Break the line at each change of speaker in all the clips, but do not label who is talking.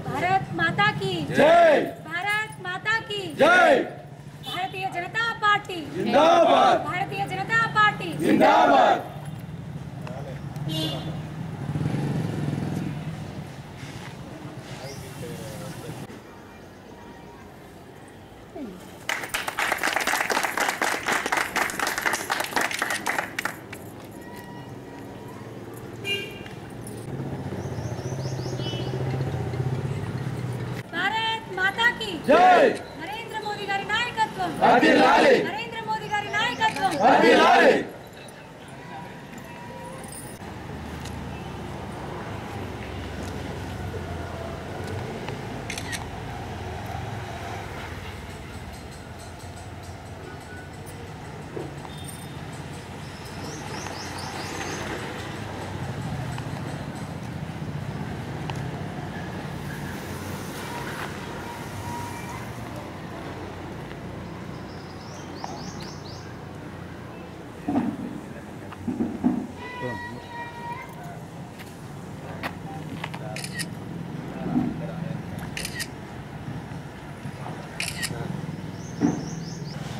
भारत माता की
जय।
भारत माता की
जय।
भारतीय जनता पार्टी
जिंदाबाद।
भारतीय जनता पार्टी
जिंदाबाद।
'जय' नरेंद्र मोदी गारी नायकत्वम
వర్ధిల్లాలి।
नरेंद्र मोदी गारी नायकत्वम
వర్ధిల్లాలి।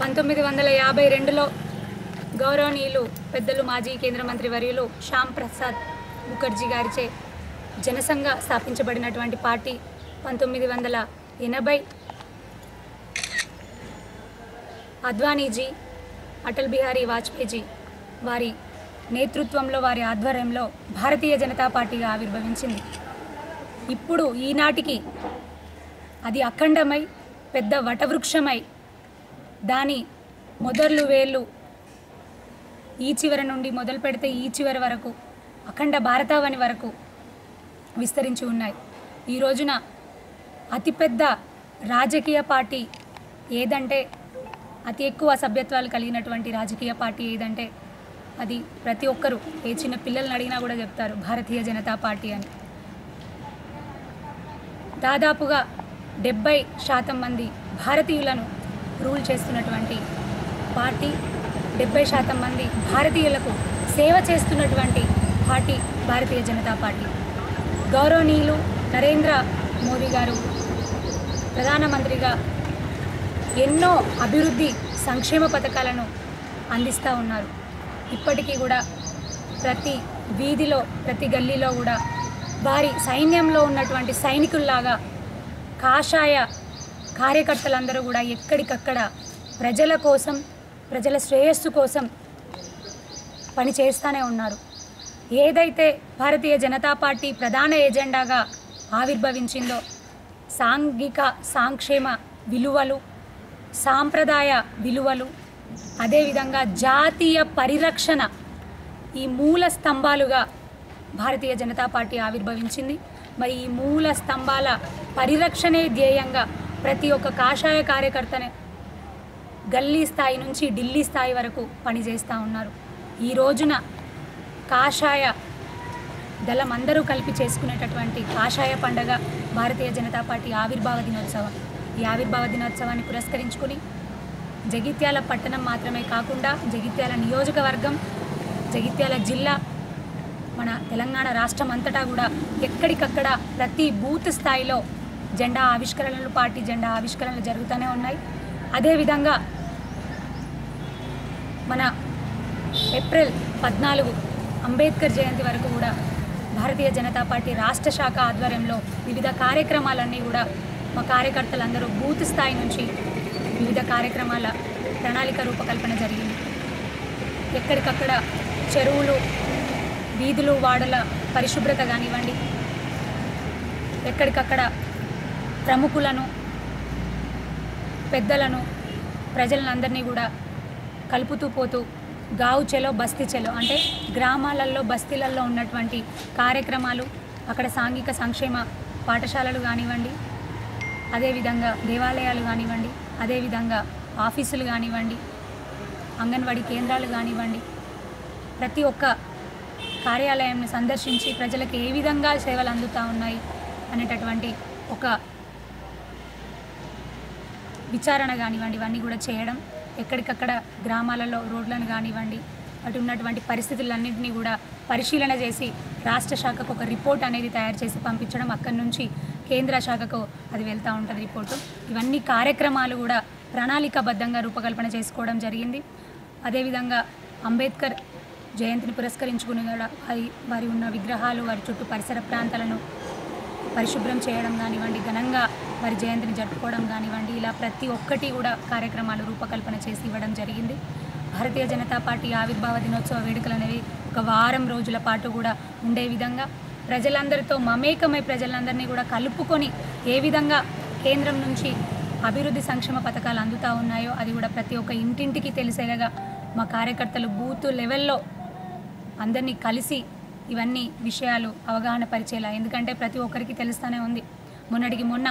(1952) గౌరవనీయులు పెద్దలు మాజీ కేంద్ర మంత్రి వర్యులు శ్యామ్ ప్రసాద్ ముఖర్జీ గారిచే జనసంఘ స్థాపించబడినటువంటి పార్టీ 1980 అద్వానీజీ, అటల్ బిహారీ వాజ్పేయి వారి నేతృత్వంలో వారి ఆధ్వర్యంలో భారతీయ జనతా పార్టీగా ఆవిర్భవించింది. ఇప్పుడు ఈనాటికి అది అఖండమై పెద్ద వటవృక్షమై దాని మొదలు వేళ్ళు ఈ చివరి నుండి మొదలు పెడితే ఈ చివరి వరకు అఖండ భారతావని వరకు విస్తరించి ఉన్నాయి. ఈ రోజున అతిపెద్ద రాజకీయ పార్టీ ఏదంటే, అతి ఎక్కువ సభ్యత్వాలు కలిగినటువంటి రాజకీయ పార్టీ ఏదంటే అది ప్రతి ఒక్కరూ ఏ చిన్న పిల్లల్ని అడిగినా కూడా చెప్తారు భారతీయ జనతా పార్టీ అని. దాదాపుగా 70% మంది భారతీయులను రూల్ చేస్తున్నటువంటి పార్టీ, 70% మంది భారతీయులకు సేవ చేస్తున్నటువంటి పార్టీ భారతీయ జనతా పార్టీ. గౌరవనీయులు నరేంద్ర మోదీ గారు ప్రధానమంత్రిగా ఎన్నో అభివృద్ధి సంక్షేమ పథకాలను అందిస్తూ ఉన్నారు. ఇప్పటికీ కూడా ప్రతి వీధిలో ప్రతి గల్లీలో కూడా వారి సైన్యంలో ఉన్నటువంటి సైనికుల్లాగా కాషాయ కార్యకర్తలందరూ కూడా ఎక్కడికక్కడ ప్రజల కోసం, ప్రజల శ్రేయస్సు కోసం పనిచేస్తూనే ఉన్నారు. ఏదైతే భారతీయ జనతా పార్టీ ప్రధాన ఎజెండాగా ఆవిర్భవించిందో సాంఘిక సంక్షేమ విలువలు, సాంప్రదాయ విలువలు, అదేవిధంగా జాతీయ పరిరక్షణ, ఈ మూల స్తంభాలుగా భారతీయ జనతా పార్టీ ఆవిర్భవించింది. మరి ఈ మూల స్తంభాల పరిరక్షణే ధ్యేయంగా ప్రతి ఒక్క కాషాయ కార్యకర్తనే గల్లీ స్థాయి నుంచి ఢిల్లీ స్థాయి వరకు పనిచేస్తూ ఉన్నారు. ఈ రోజున కాషాయ దళం అందరూ కలిపి చేసుకునేటటువంటి కాషాయ పండగ భారతీయ జనతా పార్టీ ఆవిర్భావ దినోత్సవం. ఈ ఆవిర్భావ దినోత్సవాన్ని పురస్కరించుకుని జగిత్యాల పట్టణం మాత్రమే కాకుండా జగిత్యాల నియోజకవర్గం, జగిత్యాల జిల్లా, మన తెలంగాణ రాష్ట్రం అంతటా కూడా ఎక్కడికక్కడ ప్రతి బూత్ స్థాయిలో జెండా ఆవిష్కరణలు, పార్టీ జెండా ఆవిష్కరణలు జరుగుతూనే ఉన్నాయి. అదేవిధంగా మన ఏప్రిల్ 14 అంబేద్కర్ జయంతి వరకు కూడా భారతీయ జనతా పార్టీ రాష్ట్ర శాఖ ఆధ్వర్యంలో వివిధ కార్యక్రమాలన్నీ కూడా మా కార్యకర్తలందరూ బూత్ స్థాయి నుంచి వివిధ కార్యక్రమాల ప్రణాళిక రూపకల్పన జరిగింది. ఎక్కడికక్కడ చెరువులు, వీధులు, వాడల పరిశుభ్రత కానివ్వండి, ఎక్కడికక్కడ ప్రముఖులను, పెద్దలను, ప్రజలందరినీ కూడా కలుపుతూ పోతూ గావు చెలో బస్తీ చెలో అంటే గ్రామాలలో బస్తీలలో ఉన్నటువంటి కార్యక్రమాలు, అక్కడ సాంఘిక సంక్షేమ పాఠశాలలు కానివ్వండి, అదేవిధంగా దేవాలయాలు కానివ్వండి, అదేవిధంగా ఆఫీసులు కానివ్వండి, అంగన్వాడీ కేంద్రాలు కానివ్వండి, ప్రతి ఒక్క కార్యాలయాన్ని సందర్శించి ప్రజలకు ఏ విధంగా సేవలు అందుతూ ఉన్నాయి అనేటటువంటి ఒక విచారణ కానివ్వండి ఇవన్నీ కూడా చేయడం, ఎక్కడికక్కడ గ్రామాలలో రోడ్లను కానివ్వండి అటు ఉన్నటువంటి పరిస్థితులన్నింటినీ కూడా పరిశీలన చేసి రాష్ట్ర శాఖకు ఒక రిపోర్ట్ అనేది తయారు చేసి పంపించడం, అక్కడి నుంచి కేంద్ర శాఖకు అది వెళ్తూ ఉంటుంది రిపోర్టు. ఇవన్నీ కార్యక్రమాలు కూడా ప్రణాళికాబద్ధంగా రూపకల్పన చేసుకోవడం జరిగింది. అదేవిధంగా అంబేద్కర్ జయంతిని పురస్కరించుకుని కూడా వారి ఉన్న విగ్రహాలు, వారి చుట్టూ పరిసర ప్రాంతాలను పరిశుభ్రం చేయడం కానివ్వండి, ఘనంగా వారి జయంతిని జరుపుకోవడం కానివ్వండి, ఇలా ప్రతి ఒక్కటి కూడా కార్యక్రమాలు రూపకల్పన చేసి ఇవ్వడం జరిగింది. భారతీయ జనతా పార్టీ ఆవిర్భావ దినోత్సవ వేడుకలు అనేవి ఒక వారం రోజుల పాటు కూడా ఉండే విధంగా ప్రజలందరితో మమేకమై ప్రజలందరినీ కూడా కలుపుకొని ఏ విధంగా కేంద్రం నుంచి అభివృద్ధి సంక్షేమ పథకాలు అందుతూ ఉన్నాయో అది కూడా ప్రతి ఒక్క ఇంటింటికి తెలిసేలాగా మా కార్యకర్తలు బూత్ లెవెల్లో అందరినీ కలిసి ఇవన్నీ విషయాలు అవగాహన పరిచేలా, ఎందుకంటే ప్రతి ఒక్కరికి తెలుస్తూనే ఉంది. మొన్నటికి మొన్న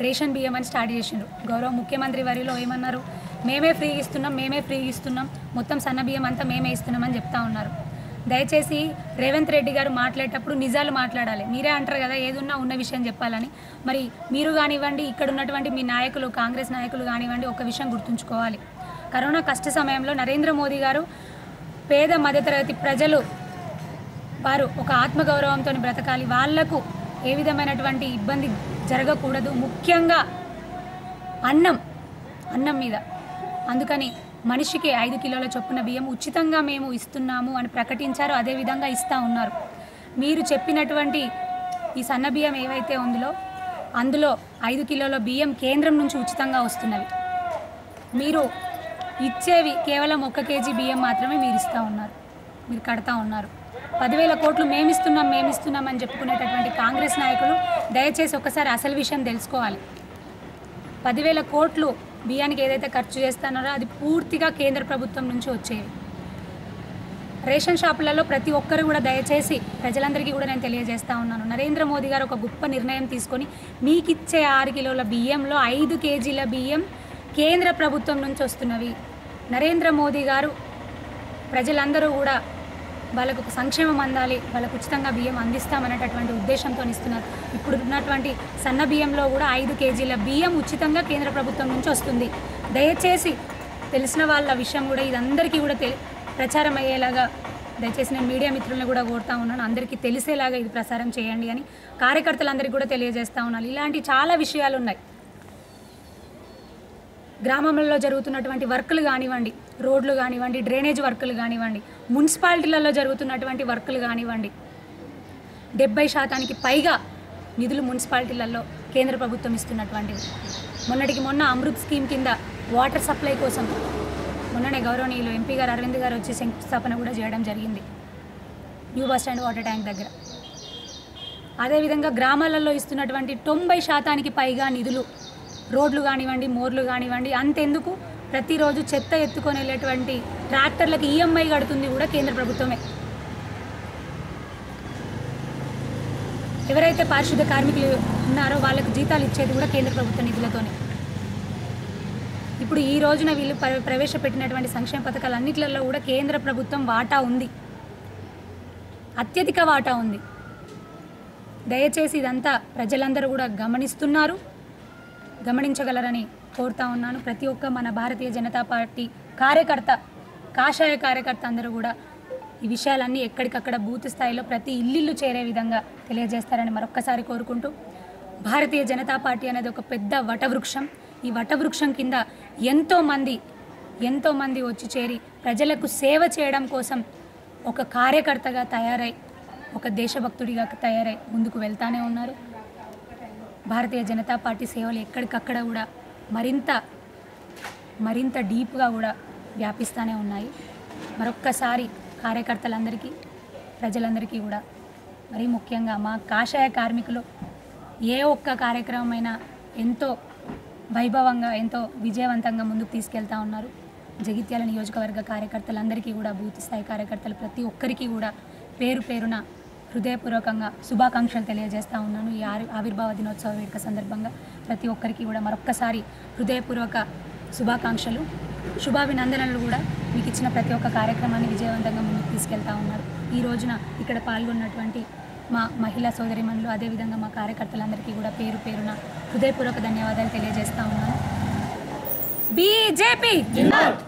రేషన్ బియ్యం అని స్టార్ట్ చేసిండ్రు. గౌరవ ముఖ్యమంత్రి వారిలో ఏమన్నారు, మేమే ఫ్రీ ఇస్తున్నాం, మొత్తం సన్న బియ్యం అంతా మేమే ఇస్తున్నామని చెప్తా ఉన్నారు. దయచేసి రేవంత్ రెడ్డి గారు మాట్లాడేటప్పుడు నిజాలు మాట్లాడాలి. మీరే అంటారు కదా ఏదున్నా ఉన్న విషయం చెప్పాలని. మరి మీరు కానివ్వండి, ఇక్కడ ఉన్నటువంటి మీ నాయకులు, కాంగ్రెస్ నాయకులు కానివ్వండి, ఒక విషయం గుర్తుంచుకోవాలి. కరోనా కష్ట సమయంలో నరేంద్ర మోదీ గారు పేద మధ్యతరగతి ప్రజలు వారు ఒక ఆత్మగౌరవంతో బ్రతకాలి, వాళ్లకు ఏ విధమైనటువంటి ఇబ్బంది జరగకూడదు, ముఖ్యంగా అన్నం మీద. అందుకని మనిషికి 5 కిలోల చొప్పున బియ్యం ఉచితంగా మేము ఇస్తున్నాము అని ప్రకటించారు. అదేవిధంగా ఇస్తూ ఉన్నారు. మీరు చెప్పినటువంటి ఈ సన్న బియ్యం ఏవైతే ఉందో అందులో 5 కిలోల బియ్యం కేంద్రం నుంచి ఉచితంగా వస్తున్నవి. మీరు ఇచ్చేవి కేవలం 1 కేజీ బియ్యం మాత్రమే మీరు ఇస్తూ ఉన్నారు, మీరు కడతా ఉన్నారు. 10,000 కోట్లు మేమిస్తున్నాం అని చెప్పుకునేటటువంటి కాంగ్రెస్ నాయకులు దయచేసి ఒకసారి అసలు విషయం తెలుసుకోవాలి. 10,000 కోట్లు బియ్యానికి ఏదైతే ఖర్చు చేస్తున్నారో అది పూర్తిగా కేంద్ర ప్రభుత్వం నుంచి వచ్చేవి. రేషన్ షాపులలో ప్రతి ఒక్కరు కూడా దయచేసి ప్రజలందరికీ కూడా నేను తెలియజేస్తూ ఉన్నాను, నరేంద్ర మోదీ గారు ఒక గొప్ప నిర్ణయం తీసుకొని మీకు ఇచ్చే 6 కిలోల బియ్యంలో 5 కేజీల బియ్యం కేంద్ర ప్రభుత్వం నుంచి వస్తున్నవి. నరేంద్ర మోదీ గారు ప్రజలందరూ కూడా వాళ్ళకు ఒక సంక్షేమం అందాలి, వాళ్ళకు ఉచితంగా బియ్యం అందిస్తామనేటటువంటి ఉద్దేశంతో ఇస్తున్నారు. ఇప్పుడు ఉన్నటువంటి సన్న బియ్యంలో కూడా 5 కేజీల బియ్యం ఉచితంగా కేంద్ర ప్రభుత్వం నుంచి వస్తుంది. దయచేసి తెలిసిన వాళ్ళ విషయం కూడా ఇదందరికీ కూడా ప్రచారం అయ్యేలాగా దయచేసి నేను మీడియా మిత్రులను కూడా కోరుతా ఉన్నాను, అందరికీ తెలిసేలాగా ఇది ప్రసారం చేయండి అని కార్యకర్తలందరికీ కూడా తెలియజేస్తూ ఉన్నాను. ఇలాంటి చాలా విషయాలు ఉన్నాయి. గ్రామంలో జరుగుతున్నటువంటి వర్కులు కానివ్వండి, రోడ్లు కానివ్వండి, డ్రైనేజ్ వర్కులు కానివ్వండి, మున్సిపాలిటీలలో జరుగుతున్నటువంటి వర్కులు కానివ్వండి, 70% పైగా నిధులు మున్సిపాలిటీలలో కేంద్ర ప్రభుత్వం ఇస్తున్నటువంటివి. మొన్నటికి మొన్న అమృత్ స్కీమ్ కింద వాటర్ సప్లై కోసం మొన్ననే గౌరవనీయులు ఎంపీ గారు అరవింద్ గారు వచ్చి శంకుస్థాపన కూడా చేయడం జరిగింది new bus stand water tank దగ్గర. అదేవిధంగా గ్రామాలలో ఇస్తున్నటువంటి 90% పైగా నిధులు రోడ్లు కానివ్వండి, మోర్లు కానివ్వండి, అంతెందుకు ప్రతిరోజు చెత్త ఎత్తుకొని వెళ్ళేటువంటి ట్రాక్టర్లకు ఈఎంఐ కడుతుంది కూడా కేంద్ర ప్రభుత్వమే. ఎవరైతే పారిశుద్ధ కార్మికులు ఉన్నారో వాళ్ళకు జీతాలు ఇచ్చేది కూడా కేంద్ర ప్రభుత్వ నిధులతోనే. ఇప్పుడు ఈ రోజున వీళ్ళు ప్రవేశపెట్టినటువంటి సంక్షేమ పథకాలన్నింటిలో కూడా కేంద్ర ప్రభుత్వం వాటా ఉంది, అత్యధిక వాటా ఉంది. దయచేసి ఇదంతా ప్రజలందరూ కూడా గమనిస్తున్నారు, గమనించగలరని కోరుతా ఉన్నాను. ప్రతి ఒక్క మన భారతీయ జనతా పార్టీ కార్యకర్త, కాషాయ కార్యకర్త అందరూ కూడా ఈ విషయాలన్నీ ఎక్కడికక్కడ బూత్ స్థాయిలో ప్రతి ఇల్లు చేరే విధంగా తెలియజేస్తారని మరొక్కసారి కోరుకుంటూ, భారతీయ జనతా పార్టీ అనేది ఒక పెద్ద వటవృక్షం. ఈ వటవృక్షం కింద ఎంతోమంది వచ్చి చేరి ప్రజలకు సేవ చేయడం కోసం ఒక కార్యకర్తగా తయారై, ఒక దేశభక్తుడిగా తయారై ముందుకు వెళ్తానే ఉన్నారు. భారతీయ జనతా పార్టీ సేవలు ఎక్కడికక్కడ కూడా మరింత డీప్గా కూడా వ్యాపిస్తూనే ఉన్నాయి. మరొక్కసారి కార్యకర్తలందరికీ, ప్రజలందరికీ కూడా, మరీ ముఖ్యంగా మా కాషాయ కార్మికులు ఏ ఒక్క కార్యక్రమమైనా ఎంతో వైభవంగా, ఎంతో విజయవంతంగా ముందుకు తీసుకెళ్తా ఉన్నారు. జగిత్యాల నియోజకవర్గ కార్యకర్తలందరికీ కూడా, బూత్ స్థాయి కార్యకర్తలు ప్రతి ఒక్కరికి కూడా పేరు పేరున హృదయపూర్వకంగా శుభాకాంక్షలు తెలియజేస్తూ ఉన్నాను. ఈ ఆవిర్భావ దినోత్సవ వేడుక సందర్భంగా ప్రతి ఒక్కరికి కూడా మరొక్కసారి హృదయపూర్వక శుభాకాంక్షలు, శుభాభినందనలు కూడా. మీకు ఇచ్చిన ప్రతి ఒక్క కార్యక్రమాన్ని విజయవంతంగా ముందుకు తీసుకెళ్తా ఉన్నారు. ఈ రోజున ఇక్కడ పాల్గొన్నటువంటి మా మహిళా సోదరిమణులు అదేవిధంగా మా కార్యకర్తలందరికీ కూడా పేరు పేరున హృదయపూర్వక ధన్యవాదాలు తెలియజేస్తా ఉన్నాను. బీజేపీ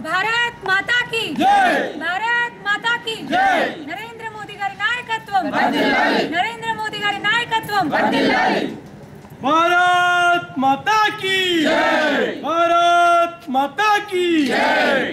భారత్ మాతా కీ జై, భారత్ మాతా కీ జై. నరేంద్ర మోదీ గారి నాయకత్వం, నరేంద్ర మోదీ గారి నాయకత్వం.
భారత్ మాతా కీ జై, భారత్ మాతా కీ జై.